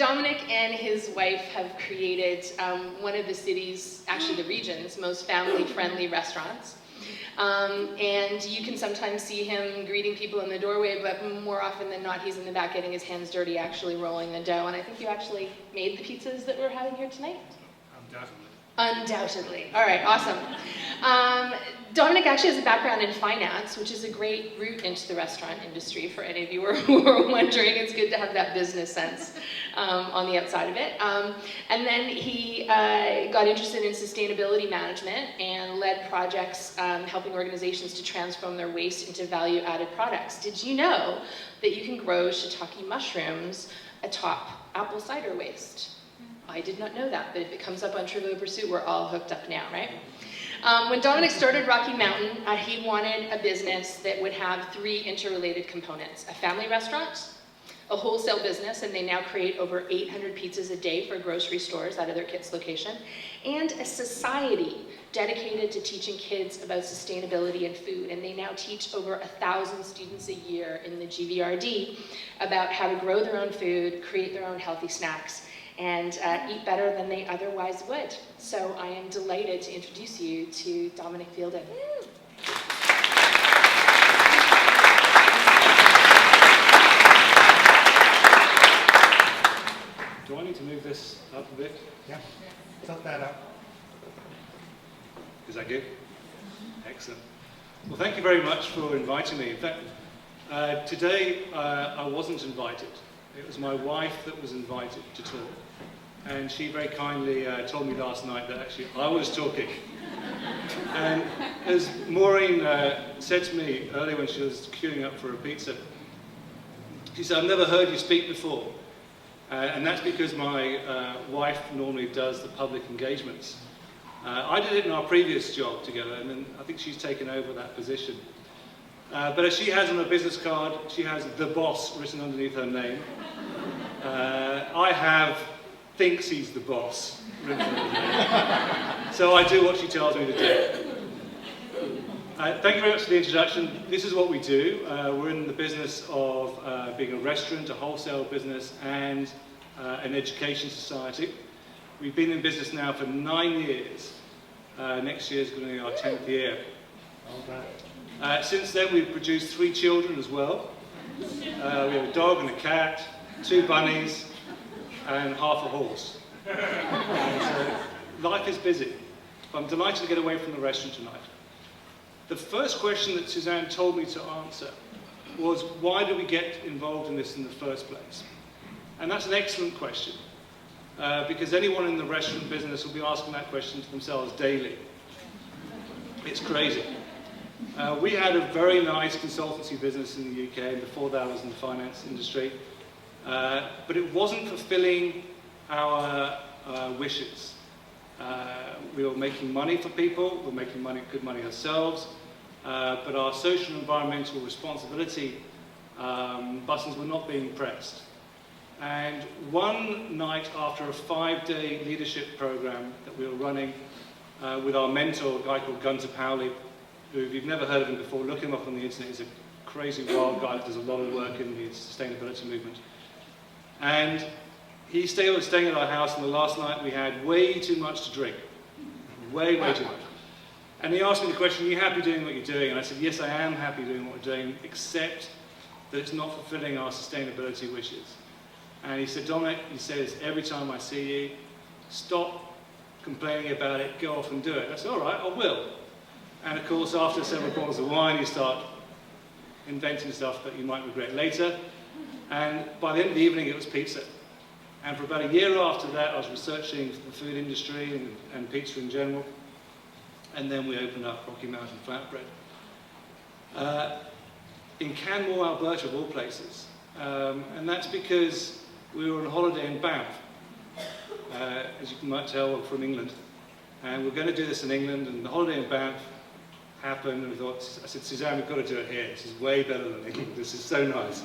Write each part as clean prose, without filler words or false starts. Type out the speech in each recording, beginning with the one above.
Dominic and his wife have created one of the city's, actually the region's, most family-friendly restaurants. And you can sometimes see him greeting people in the doorway, but more often than not, he's in the back getting his hands dirty, actually rolling the dough. And I think you actually made the pizzas that we're having here tonight? Undoubtedly. Undoubtedly. All right, awesome. Dominic actually has a background in finance, which is a great route into the restaurant industry for any of you who are wondering. It's good to have that business sense on the outside of it. And then he got interested in sustainability management and led projects helping organizations to transform their waste into value-added products. Did you know that you can grow shiitake mushrooms atop apple cider waste? I did not know that, but if it comes up on Trivial Pursuit, we're all hooked up now, right? When Dominic started Rocky Mountain, he wanted a business that would have 3 interrelated components: a family restaurant, a wholesale business, and they now create over 800 pizzas a day for grocery stores out of their Kits location, and a society dedicated to teaching kids about sustainability and food. And they now teach over 1,000 students a year in the GVRD about how to grow their own food, create their own healthy snacks, and eat better than they otherwise would. So I am delighted to introduce you to Dominic Fielden. Do I need to move this up a bit? Yeah, tilt that up. Is that good? Excellent. Well, thank you very much for inviting me. In fact, today I wasn't invited. It was my wife that was invited to talk. And she very kindly told me last night that actually I was talking. And as Maureen said to me earlier when she was queuing up for a pizza, she said, "I've never heard you speak before." And that's because my wife normally does the public engagements. I did it in our previous job together, and then I think she's taken over that position. But as she has on her business card, she has "The Boss" written underneath her name. I have "Thinks he's the boss" written underneath her name. So I do what she tells me to do. Thank you very much for the introduction. This is what we do. We're in the business of being a restaurant, a wholesale business, and an education society. We've been in business now for 9 years. Next year is going to be our 10th year. Since then, we've produced 3 children as well. We have a dog and a cat, 2 bunnies, and half a horse. So life is busy. I'm delighted to get away from the restaurant tonight. The first question that Suzanne told me to answer was, why did we get involved in this in the first place? And that's an excellent question, because anyone in the restaurant business will be asking that question to themselves daily. It's crazy. We had a very nice consultancy business in the UK, and before that I was in the finance industry, but it wasn't fulfilling our wishes. We were making money for people, we were making good money ourselves, but our social and environmental responsibility buttons were not being pressed. And one night after a 5-day leadership program that we were running with our mentor, a guy called Gunter Pauli, who, if you've never heard of him before, look him up on the internet. He's a crazy wild guy that does a lot of work in the sustainability movement. And he was staying at our house, and the last night we had way too much to drink. Way too much. And he asked me the question, "Are you happy doing what you're doing?" And I said, "Yes, I am happy doing what we're doing, except that it's not fulfilling our sustainability wishes." And he said, "Dominic, you say this every time I see you. Stop complaining about it, go off and do it." I said, "All right, I will." And of course, after several bottles of wine, you start inventing stuff that you might regret later. And by the end of the evening, it was pizza. And for about a year after that, I was researching the food industry and pizza in general. And then we opened up Rocky Mountain Flatbread. In Canmore, Alberta, of all places. And that's because we were on holiday in Banff. As you might tell, we're from England. And we're going to do this in England, and the holiday in Banff happened, and I said, "Suzanne, we've got to do it here. This is way better than England. This is so nice."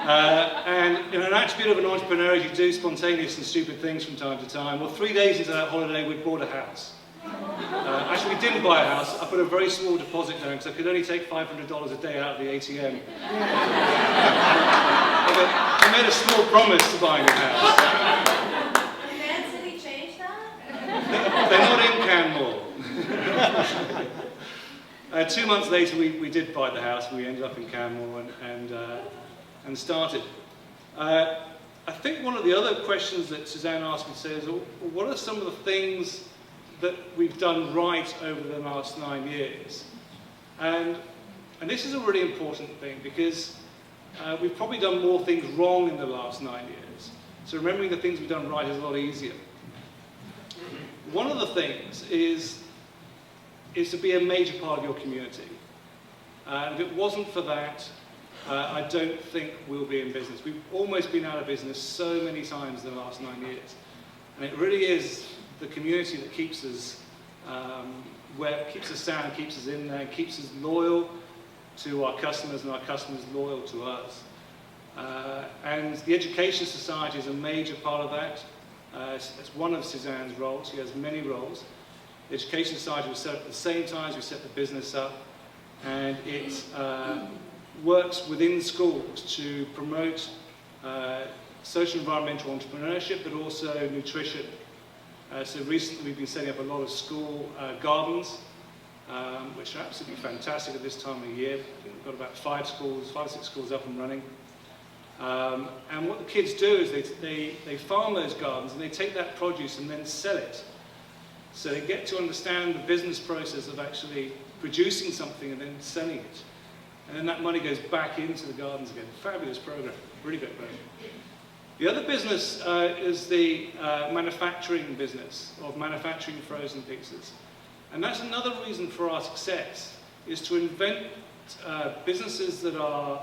And an attribute of an entrepreneur is you do spontaneous and stupid things from time to time. Well, 3 days into that holiday, we bought a house. Actually, we didn't buy a house. I put a very small deposit down because I could only take $500 a day out of the ATM. I made a small promise to buying the house. Man City changed that? They're not in Canmore. 2 months later, we did buy the house. We ended up in Canmore and started. I think one of the other questions that Suzanne asked me today is, what are some of the things that we've done right over the last 9 years? And this is a really important thing, because we've probably done more things wrong in the last 9 years. So remembering the things we've done right is a lot easier. One of the things is to be a major part of your community. And if it wasn't for that, I don't think we'll be in business. We've almost been out of business so many times in the last 9 years. And it really is the community that keeps us keeps us sound, keeps us in there, keeps us loyal to our customers, and our customers loyal to us. And the Education Society is a major part of that. It's one of Suzanne's roles. She has many roles. The Education Society was set up at the same time as we set the business up, and it works within schools to promote social and environmental entrepreneurship, but also nutrition. So recently we've been setting up a lot of school gardens, which are absolutely fantastic at this time of year. I think we've got about 5 or 6 schools up and running. And what the kids do is they farm those gardens, and they take that produce and then sell it. So they get to understand the business process of actually producing something and then selling it. And then that money goes back into the gardens again. Fabulous program, really great program. The other business is the manufacturing business of manufacturing frozen pizzas. And that's another reason for our success, is to invent businesses that are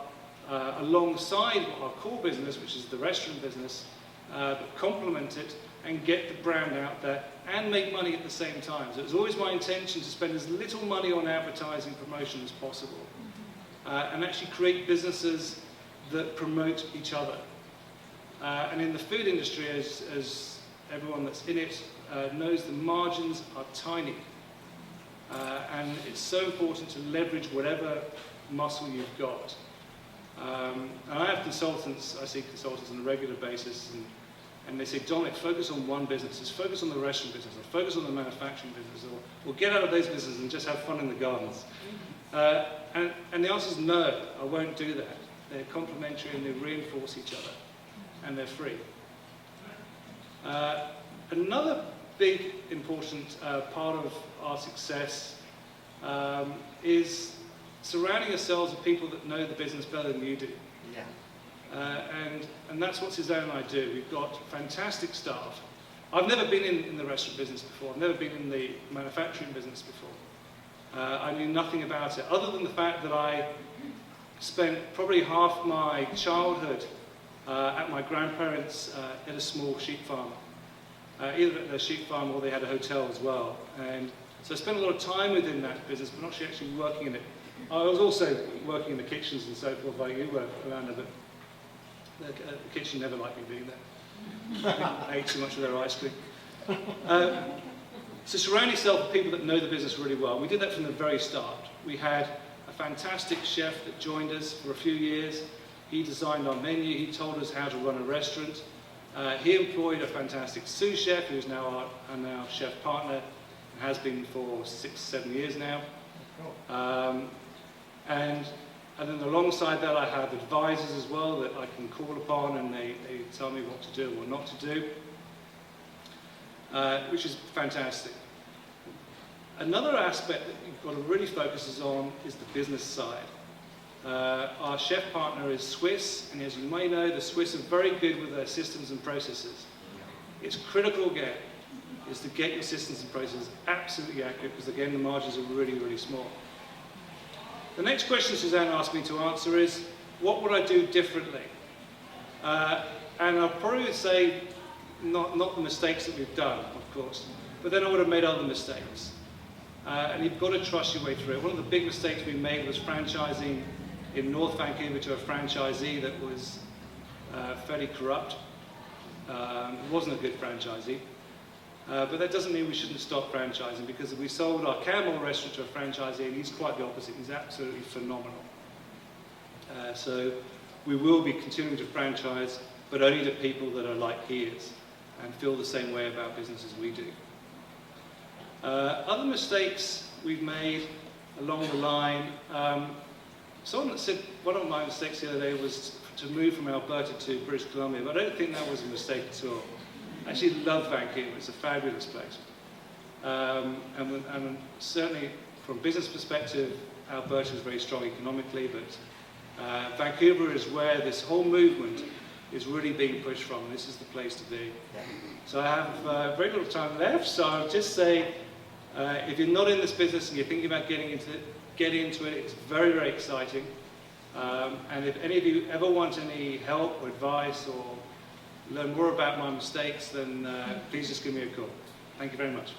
alongside our core business, which is the restaurant business, but complement it and get the brand out there and make money at the same time. So it's always my intention to spend as little money on advertising promotion as possible, and actually create businesses that promote each other. And in the food industry, as everyone that's in it knows, the margins are tiny. And it's so important to leverage whatever muscle you've got. And I have consultants, I see consultants on a regular basis, and they say, Dominic, focus on one business. Just focus on the restaurant business, or focus on the manufacturing business, or get out of those businesses and just have fun in the gardens. And the answer is no, I won't do that. They're complementary and they reinforce each other, and they're free. Another big important part of our success is surrounding ourselves with people that know the business better than you do. Yeah. And that's what Suzanne and I do. We've got fantastic staff. I've never been in the restaurant business before. I've never been in the manufacturing business before. I knew nothing about it, other than the fact that I spent probably half my childhood at my grandparents' at a small sheep farm. Either at their sheep farm or they had a hotel as well. And so I spent a lot of time within that business, but not actually working in it. I was also working in the kitchens and so forth, like you were, Amanda, but the kitchen never liked me being there. I ate too much of their ice cream. So surround yourself with people that know the business really well. We did that from the very start. We had a fantastic chef that joined us for a few years. He designed our menu. He told us how to run a restaurant. He employed a fantastic sous chef, who is now our chef partner, and has been for 6-7 years now. And then alongside that, I have advisors as well that I can call upon, and they tell me what to do or not to do, which is fantastic. Another aspect that you've got to really focus on is the business side. Our chef partner is Swiss, and as you may know, the Swiss are very good with their systems and processes. It's critical again, is to get your systems and processes absolutely accurate, because again, the margins are really, really small. The next question Suzanne asked me to answer is, what would I do differently? And I probably would say, not the mistakes that we've done, of course, but then I would have made other mistakes. And you've got to trust your way through it. One of the big mistakes we made was franchising in North Vancouver to a franchisee that was fairly corrupt. It wasn't a good franchisee. But that doesn't mean we shouldn't stop franchising, because we sold our Camel restaurant to a franchisee, and he's quite the opposite. He's absolutely phenomenal. So we will be continuing to franchise, but only to people that are like he is and feel the same way about business as we do. Other mistakes we've made along the line, someone that said one of my mistakes the other day was to move from Alberta to British Columbia, but I don't think that was a mistake at all. I actually love Vancouver, it's a fabulous place. And certainly from a business perspective, Alberta is very strong economically, but Vancouver is where this whole movement is really being pushed from, and this is the place to be. So I have very little time left, so I'll just say, if you're not in this business and you're thinking about getting into it, get into it. It's very, very exciting. And if any of you ever want any help or advice or learn more about my mistakes, then please just give me a call. Thank you very much.